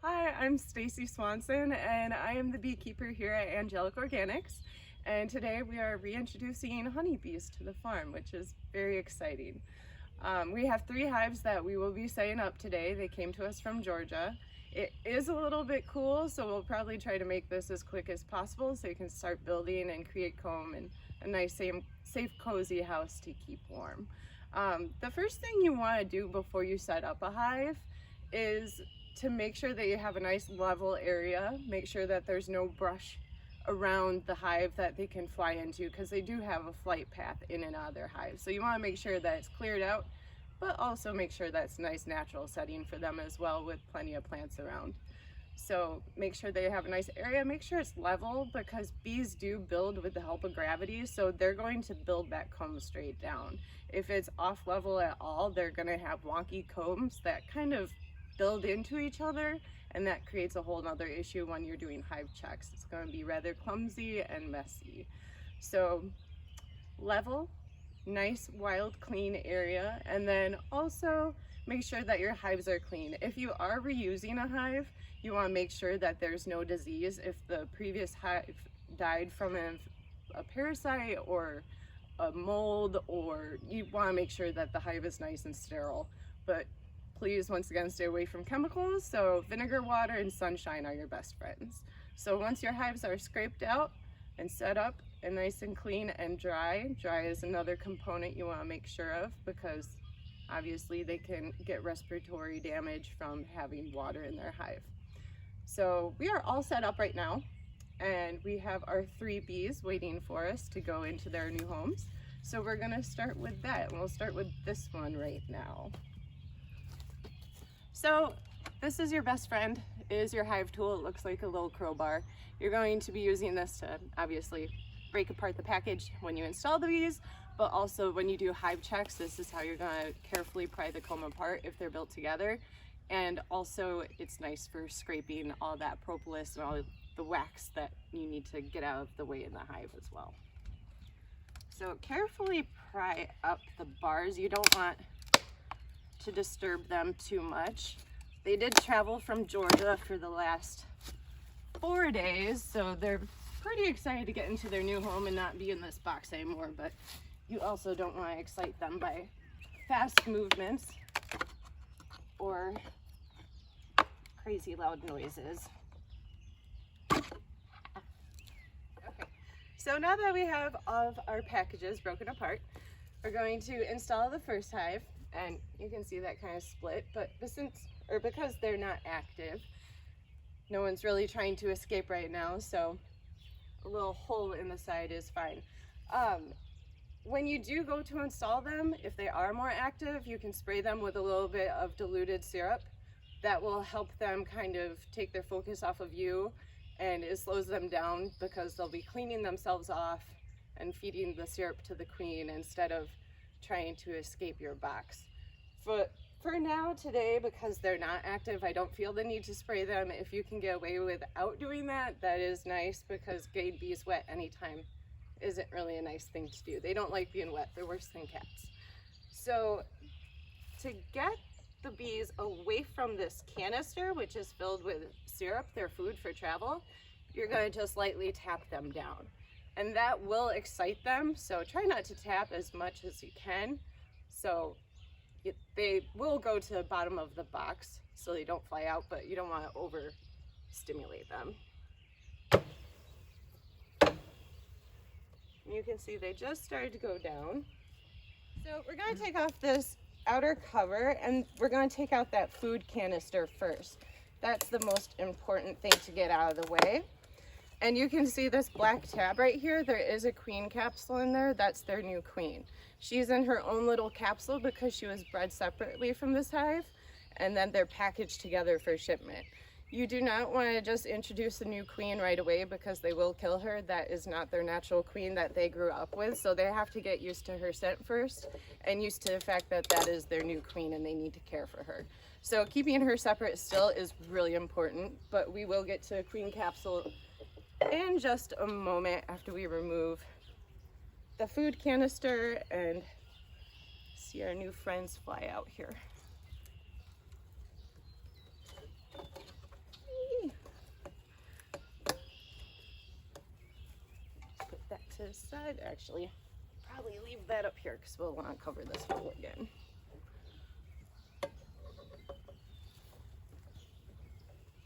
Hi, I'm Stacey Swanson and I am the beekeeper here at Angelic Organics, and today we are reintroducing honeybees to the farm, which is very exciting. We have 3 hives that we will be setting up today. They came to us from Georgia. It is a little bit cool, so we'll probably try to make this as quick as possible so you can start building and create comb and a nice, safe, cozy house to keep warm. The first thing you want to do before you set up a hive is to make sure that you have a nice level area. Make sure that there's no brush around the hive that they can fly into, because they do have a flight path in and out of their hive. So you want to make sure that it's cleared out, but also make sure that's a nice natural setting for them as well, with plenty of plants around. So make sure they have a nice area, make sure it's level, because bees do build with the help of gravity, so they're going to build that comb straight down. If it's off level at all, they're going to have wonky combs that kind of build into each other, and that creates a whole nother issue when you're doing hive checks. It's going to be rather clumsy and messy. So level, nice, wild, clean area, and then also make sure that your hives are clean. If you are reusing a hive, you want to make sure that there's no disease. If the previous hive died from a parasite or a mold, or you want to make sure that the hive is nice and sterile. But please, once again, stay away from chemicals. So vinegar, water, and sunshine are your best friends. So once your hives are scraped out and set up and nice and clean and dry is another component you want to make sure of, because obviously they can get respiratory damage from having water in their hive. So we are all set up right now, and we have our 3 bees waiting for us to go into their new homes. So we're going to start with that, and we'll start with this one right now. So this is your best friend, is your Hive Tool. It looks like a little crowbar. You're going to be using this to obviously break apart the package when you install the bees, but also when you do hive checks, this is how you're going to carefully pry the comb apart if they're built together. And also it's nice for scraping all that propolis and all the wax that you need to get out of the way in the hive as well. So carefully pry up the bars. You don't want to disturb them too much. They did travel from Georgia for the last 4 days, so they're pretty excited to get into their new home and not be in this box anymore, but you also don't want to excite them by fast movements or crazy loud noises. Okay, so now that we have all of our packages broken apart, we're going to install the first hive. And you can see that kind of split, but because they're not active, no one's really trying to escape right now, so a little hole in the side is fine. When you do go to install them, if they are more active, you can spray them with a little bit of diluted syrup. That will help them kind of take their focus off of you, and it slows them down because they'll be cleaning themselves off and feeding the syrup to the queen instead of trying to escape your box. But for now, today, because they're not active, I don't feel the need to spray them. If you can get away without doing that, that is nice, because getting bees wet anytime isn't really a nice thing to do. They don't like being wet. They're worse than cats. So to get the bees away from this canister, which is filled with syrup, their food for travel, you're going to just lightly tap them down. And that will excite them, so try not to tap as much as you can. So they will go to the bottom of the box so they don't fly out, but you don't want to overstimulate them. You can see they just started to go down. So we're going to take off this outer cover, and we're going to take out that food canister first. That's the most important thing to get out of the way. And you can see this black tab right here. There is a queen capsule in there. That's their new queen. She's in her own little capsule because she was bred separately from this hive, and then they're packaged together for shipment. You do not want to just introduce a new queen right away, because they will kill her. That is not their natural queen that they grew up with, so they have to get used to her scent first and used to the fact that that is their new queen and they need to care for her. So keeping her separate still is really important, but we will get to a queen capsule in just a moment after we remove the food canister and see our new friends fly out here. side. Actually, probably leave that up here because we'll want to cover this hole again.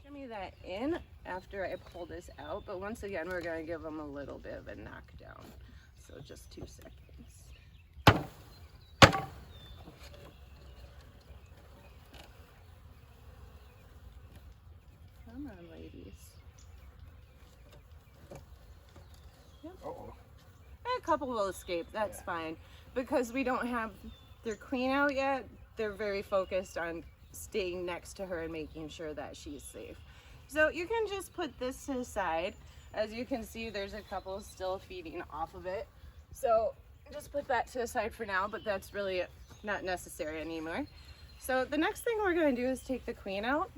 Shimmy that in after I pull this out, but once again, we're going to give them a little bit of a knockdown. So just 2 seconds. Come on, ladies. Yep. Uh-oh. A couple will escape, that's fine. Because we don't have their queen out yet, they're very focused on staying next to her and making sure that she's safe. So you can just put this to the side. As you can see, there's a couple still feeding off of it. So just put that to the side for now, but that's really not necessary anymore. So the next thing we're going to do is take the queen out.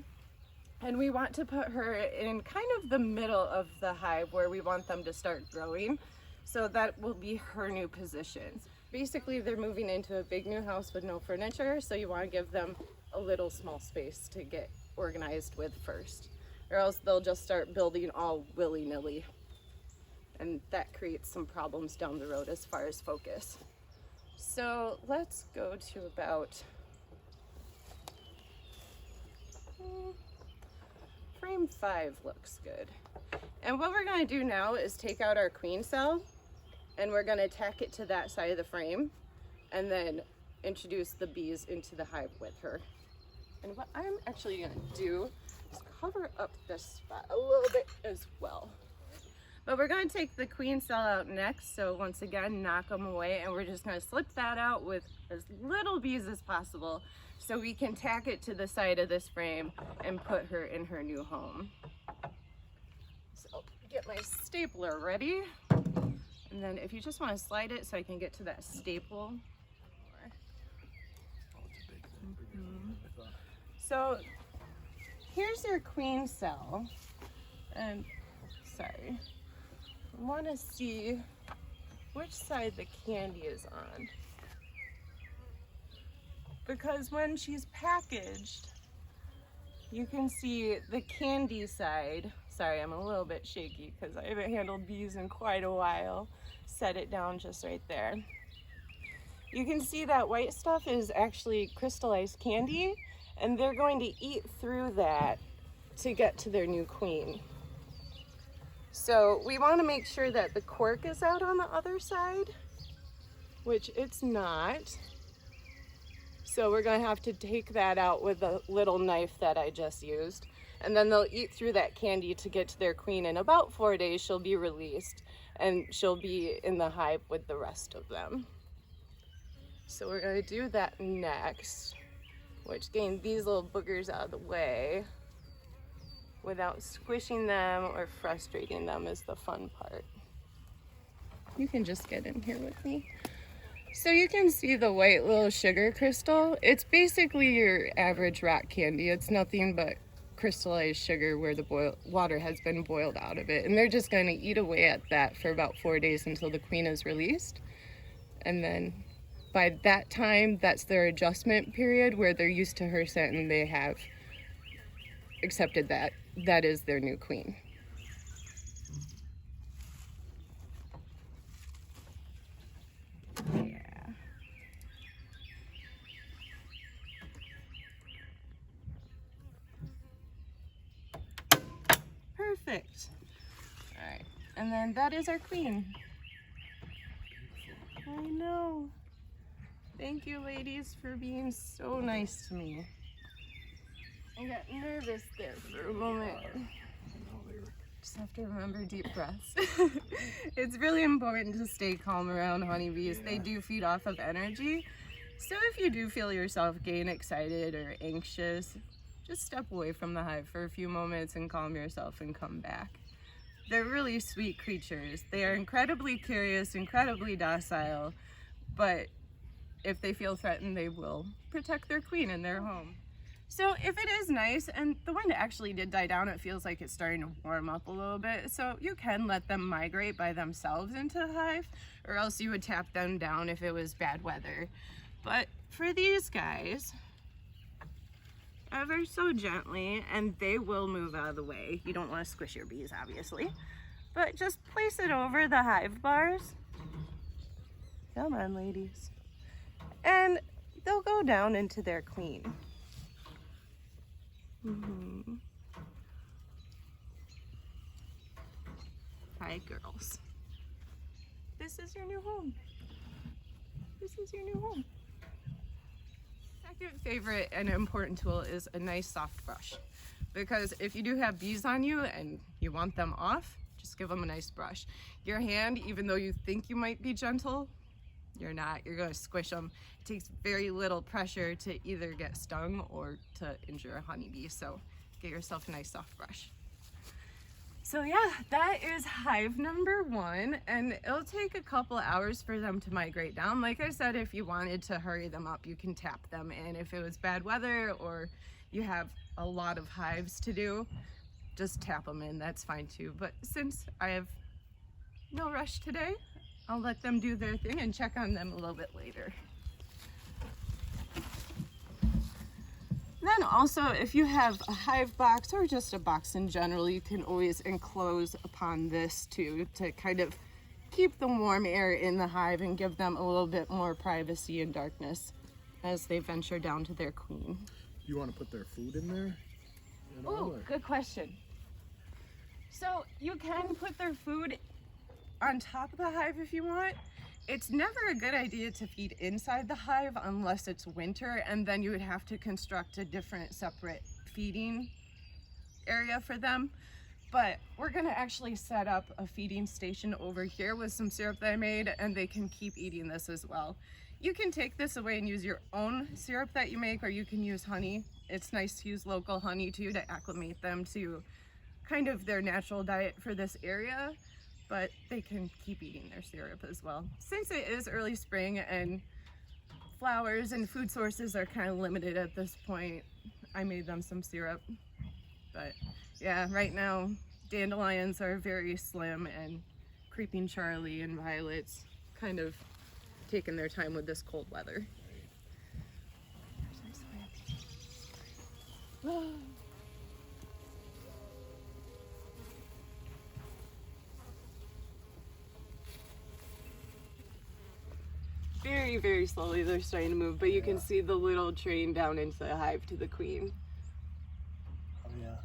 And we want to put her in kind of the middle of the hive where we want them to start growing. So that will be her new position. Basically, they're moving into a big new house with no furniture, so you want to give them a little small space to get organized with first, or else they'll just start building all willy-nilly. And that creates some problems down the road as far as focus. So let's go to about frame 5 looks good. And what we're going to do now is take out our queen cell and we're going to tack it to that side of the frame and then introduce the bees into the hive with her. And what I'm actually going to do is cover up this spot a little bit as well. But we're going to take the queen cell out next, so once again knock them away, and we're just going to slip that out with as little bees as possible so we can tack it to the side of this frame and put her in her new home. So get my stapler ready, and then if you just want to slide it so I can get to that staple. So here's your queen cell, and sorry, I want to see which side the candy is on, because when she's packaged you can see the candy side. Sorry, I'm a little bit shaky because I haven't handled bees in quite a while. Set it down just right there. You can see that white stuff is actually crystallized candy, and they're going to eat through that to get to their new queen. So we want to make sure that the cork is out on the other side, which it's not. So we're going to have to take that out with a little knife that I just used. And then they'll eat through that candy to get to their queen. In about 4 days, she'll be released and she'll be in the hive with the rest of them. So we're going to do that next, which getting these little boogers out of the way without squishing them or frustrating them is the fun part. You can just get in here with me. So you can see the white little sugar crystal. It's basically your average rock candy. It's nothing but crystallized sugar where the water has been boiled out of it. And they're just going to eat away at that for about 4 days until the queen is released. And then by that time, that's their adjustment period where they're used to her scent and they have accepted that that is their new queen. Yeah. Perfect. All right, and then that is our queen. I know. Thank you, ladies, for being so nice to me. I got nervous there for a moment. Just have to remember deep breaths. It's really important to stay calm around honeybees. They do feed off of energy. So if you do feel yourself getting excited or anxious, just step away from the hive for a few moments and calm yourself and come back. They're really sweet creatures. They are incredibly curious, incredibly docile, but if they feel threatened, they will protect their queen in their home. So if it is nice, and the wind actually did die down, it feels like it's starting to warm up a little bit, so you can let them migrate by themselves into the hive, or else you would tap them down if it was bad weather. But for these guys, ever so gently, and they will move out of the way. You don't want to squish your bees, obviously, but just place it over the hive bars Come on, ladies. And they'll go down into their queen. Hi, girls. This is your new home. This is your new home. Second favorite and important tool is a nice soft brush. Because if you do have bees on you and you want them off, just give them a nice brush. Your hand, even though you think you might be gentle, you're not. You're going to squish them. It takes very little pressure to either get stung or to injure a honeybee. So get yourself a nice soft brush. So yeah, that is hive number 1, and it'll take a couple hours for them to migrate down. Like I said, if you wanted to hurry them up, you can tap them in. If it was bad weather or you have a lot of hives to do, just tap them in, that's fine too. But since I have no rush today, I'll let them do their thing and check on them a little bit later. Then also, if you have a hive box or just a box in general, you can always enclose upon this too to kind of keep the warm air in the hive and give them a little bit more privacy and darkness as they venture down to their queen. You want to put their food in there? Oh, good question. So you can put their food on top of the hive if you want. It's never a good idea to feed inside the hive unless it's winter, and then you would have to construct a different separate feeding area for them. But we're gonna actually set up a feeding station over here with some syrup that I made, and they can keep eating this as well. You can take this away and use your own syrup that you make, or you can use honey. It's nice to use local honey too to acclimate them to kind of their natural diet for this area. But they can keep eating their syrup as well. Since it is early spring and flowers and food sources are kind of limited at this point, I made them some syrup. But yeah, right now dandelions are very slim, and creeping Charlie and violets kind of taking their time with this cold weather. Very, very slowly they're starting to move, but you can see the little train down into the hive to the queen. Oh yeah.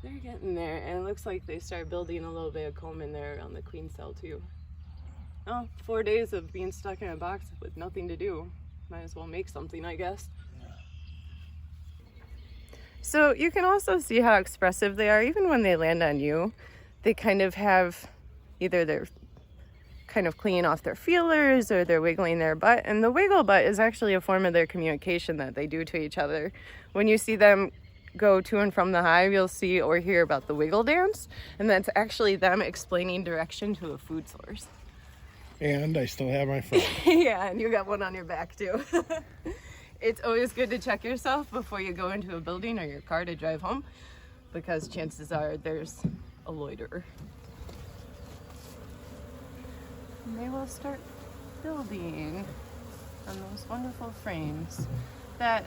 They're getting there, and it looks like they start building a little bit of comb in there around the queen cell too. Oh, 4 days of being stuck in a box with nothing to do. Might as well make something, I guess. Yeah. So you can also see how expressive they are. Even when they land on you, they kind of have either their kind of cleaning off their feelers or they're wiggling their butt, and the wiggle butt is actually a form of their communication that they do to each other. When you see them go to and from the hive, you'll see or hear about the wiggle dance, and that's actually them explaining direction to a food source. And I still have my phone. Yeah, and you got one on your back too. It's always good to check yourself before you go into a building or your car to drive home, because chances are there's a loiterer. And they will start building on those wonderful frames that,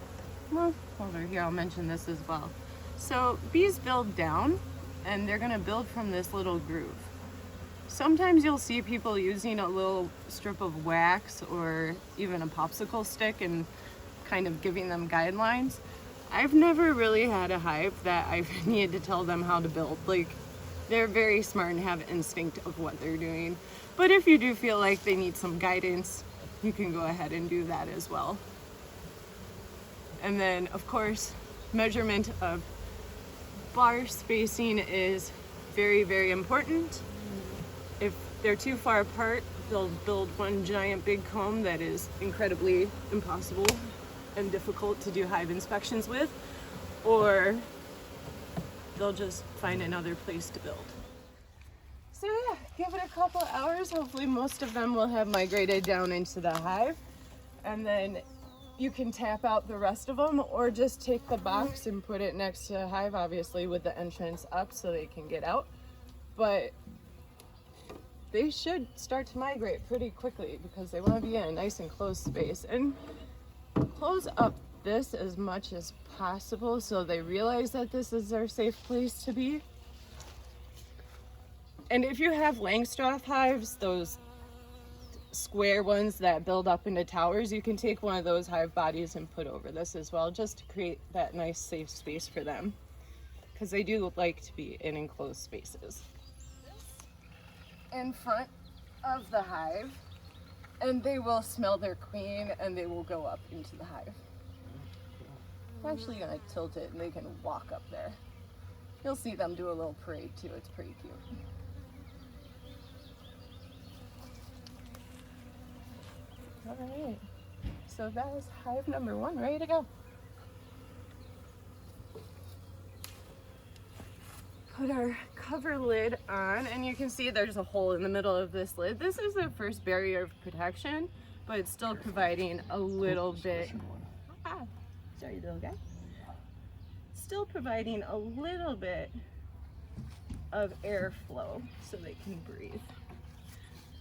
well, over here I'll mention this as well. So bees build down, and they're gonna build from this little groove. Sometimes you'll see people using a little strip of wax or even a popsicle stick and kind of giving them guidelines. I've never really had a hive that I've needed to tell them how to build. Like, they're very smart and have instinct of what they're doing. But if you do feel like they need some guidance, you can go ahead and do that as well. And then, of course, measurement of bar spacing is very, very important. If they're too far apart, they'll build one giant big comb that is incredibly impossible and difficult to do hive inspections with, or they'll just find another place to build. So yeah, give it a couple hours. Hopefully most of them will have migrated down into the hive, and then you can tap out the rest of them, or just take the box and put it next to the hive, obviously with the entrance up so they can get out. But they should start to migrate pretty quickly because they want to be in a nice enclosed space. And close up this as much as possible so they realize that this is their safe place to be. And if you have Langstroth hives, those square ones that build up into towers, you can take one of those hive bodies and put over this as well, just to create that nice safe space for them, because they do like to be in enclosed spaces. In front of the hive, and they will smell their queen and they will go up into the hive. I'm actually gonna tilt it and they can walk up there. You'll see them do a little parade too. It's pretty cute. All right, so that is hive number 1, ready to go. Put our cover lid on, and you can see there's a hole in the middle of this lid. This is the first barrier of protection, but it's still providing a little bit. Sorry, little guy. Still providing a little bit of airflow so they can breathe.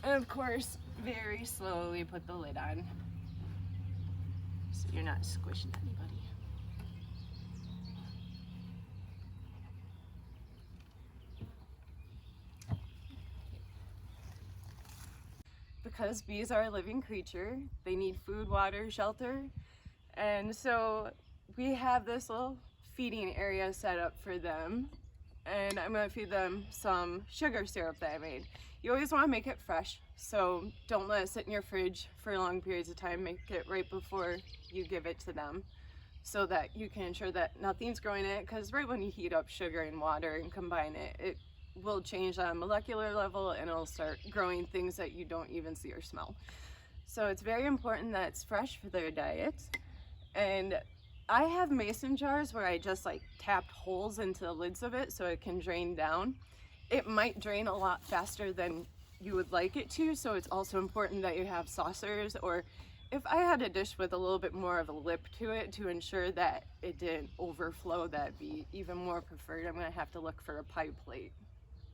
And of course, very slowly put the lid on so you're not squishing anybody. Because bees are a living creature, they need food, water, shelter, and so we have this little feeding area set up for them, and I'm going to feed them some sugar syrup that I made. You always want to make it fresh, so don't let it sit in your fridge for long periods of time. Make it right before you give it to them so that you can ensure that nothing's growing in it, because right when you heat up sugar and water and combine it, it will change on a molecular level and it'll start growing things that you don't even see or smell. So it's very important that it's fresh for their diet. And I have mason jars where I just like tapped holes into the lids of it so it can drain down. It might drain a lot faster than you would like it to, so it's also important that you have saucers, or if I had a dish with a little bit more of a lip to it to ensure that it didn't overflow, that'd be even more preferred. I'm gonna have to look for a pie plate.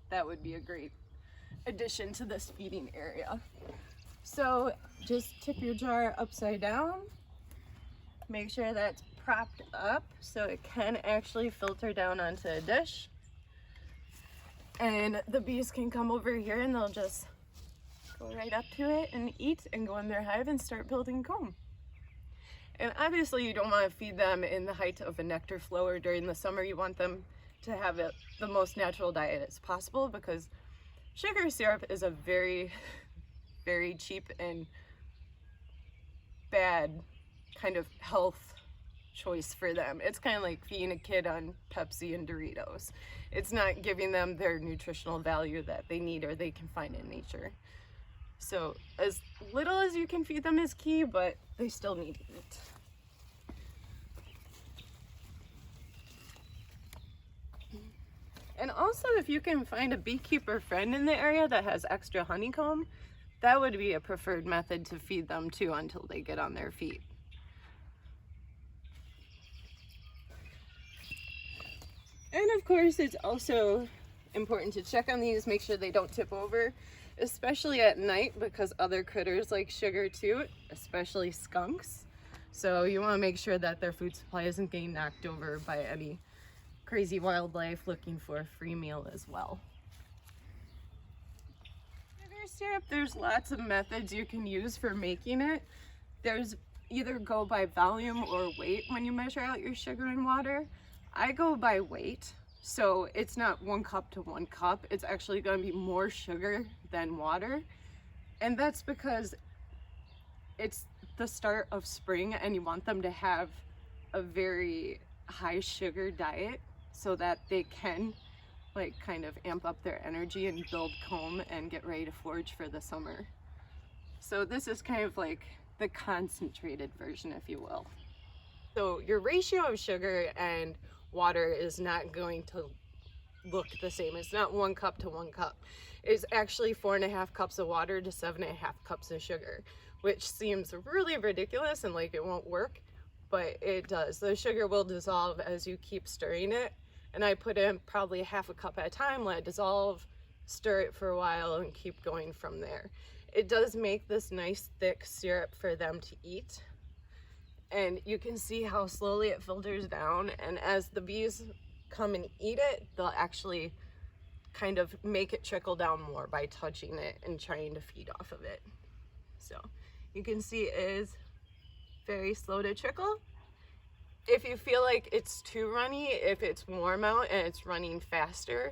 That would be a great addition to this feeding area. So just tip your jar upside down. Make sure that's propped up so it can actually filter down onto a dish. And the bees can come over here and they'll just go right up to it and eat and go in their hive and start building comb. And obviously you don't want to feed them in the height of a nectar flow or during the summer. You want them to have the most natural diet as possible, because sugar syrup is a very, very cheap and bad kind of health choice for them. It's kind of like feeding a kid on Pepsi and Doritos. It's not giving them their nutritional value that they need or they can find in nature. So as little as you can feed them is key, but they still need to eat. And also, if you can find a beekeeper friend in the area that has extra honeycomb, that would be a preferred method to feed them too until they get on their feet. And of course, it's also important to check on these, make sure they don't tip over, especially at night, because other critters like sugar too, especially skunks. So you want to make sure that their food supply isn't getting knocked over by any crazy wildlife looking for a free meal as well. Sugar syrup, there's lots of methods you can use for making it. There's either go by volume or weight when you measure out your sugar and water. I go by weight, so it's not 1 cup to 1 cup. It's actually going to be more sugar than water, and that's because it's the start of spring and you want them to have a very high sugar diet so that they can like kind of amp up their energy and build comb and get ready to forage for the summer. So this is kind of like the concentrated version, if you will. So your ratio of sugar and water is not going to look the same. It's not 1 cup to 1 cup. It's actually 4.5 cups of water to 7.5 cups of sugar, which seems really ridiculous and like it won't work, but it does. The sugar will dissolve as you keep stirring it, and I put in probably 1/2 cup at a time, let it dissolve, stir it for a while, and keep going from there. It does make this nice thick syrup for them to eat, and you can see how slowly it filters down, and as the bees come and eat it, they'll actually kind of make it trickle down more by touching it and trying to feed off of it. So you can see it is very slow to trickle. If you feel like it's too runny, if it's warm out and it's running faster,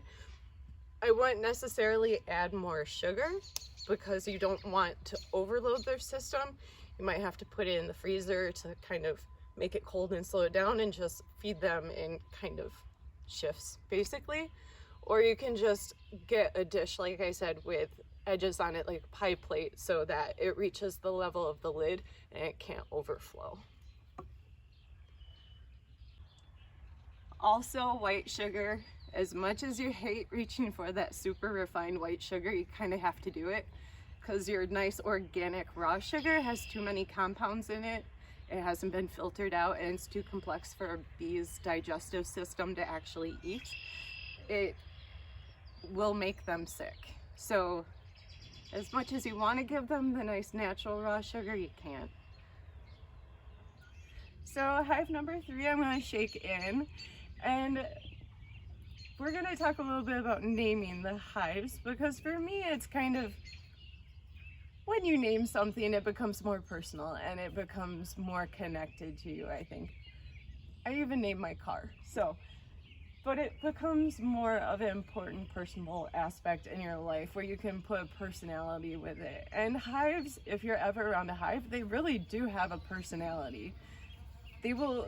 I wouldn't necessarily add more sugar because you don't want to overload their system. You might have to put it in the freezer to kind of make it cold and slow it down and just feed them in kind of shifts basically. Or you can just get a dish, like I said, with edges on it like a pie plate so that it reaches the level of the lid and it can't overflow. Also, white sugar, as much as you hate reaching for that super refined white sugar, you kind of have to do it because your nice organic raw sugar has too many compounds in it. It hasn't been filtered out and it's too complex for a bee's digestive system to actually eat. It will make them sick. So as much as you want to give them the nice natural raw sugar, you can't. So hive number 3, I'm going to shake in, and we're going to talk a little bit about naming the hives, because for me it's kind of, when you name something it becomes more personal and it becomes more connected to you, I think. I even named my car, but it becomes more of an important personal aspect in your life where you can put personality with it. And hives, if you're ever around a hive, they really do have a personality. They will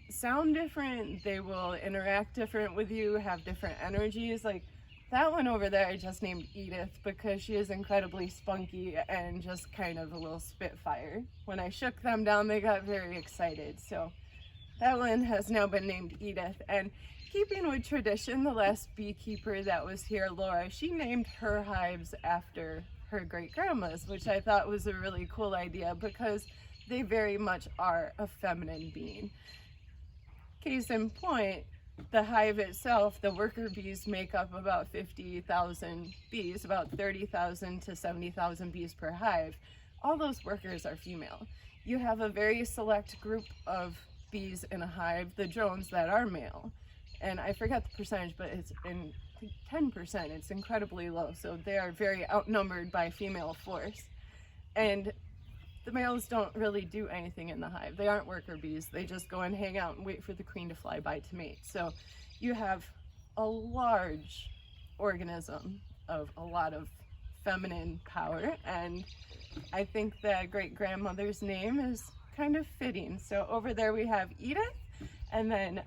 sound different, they will interact different with you, have different energies. Like that one over there I just named Edith because she is incredibly spunky and just kind of a little spitfire. When I shook them down they got very excited, so that one has now been named Edith. And keeping with tradition, the last beekeeper that was here, Laura, she named her hives after her great-grandmas, which I thought was a really cool idea because they very much are a feminine being. Case in point, the hive itself, the worker bees make up about 50,000 bees, about 30,000 to 70,000 bees per hive. All those workers are female. You have a very select group of bees in a hive, the drones, that are male. And I forget the percentage, but it's in 10%. It's incredibly low. So they are very outnumbered by female force. And the males don't really do anything in the hive. They aren't worker bees. They just go and hang out and wait for the queen to fly by to mate. So you have a large organism of a lot of feminine power. And I think that great-grandmother's name is kind of fitting. So over there we have Edith, and then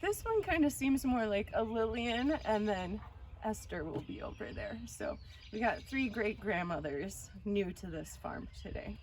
this one kind of seems more like a Lillian, and then Esther will be over there. So we got 3 great-grandmothers new to this farm today.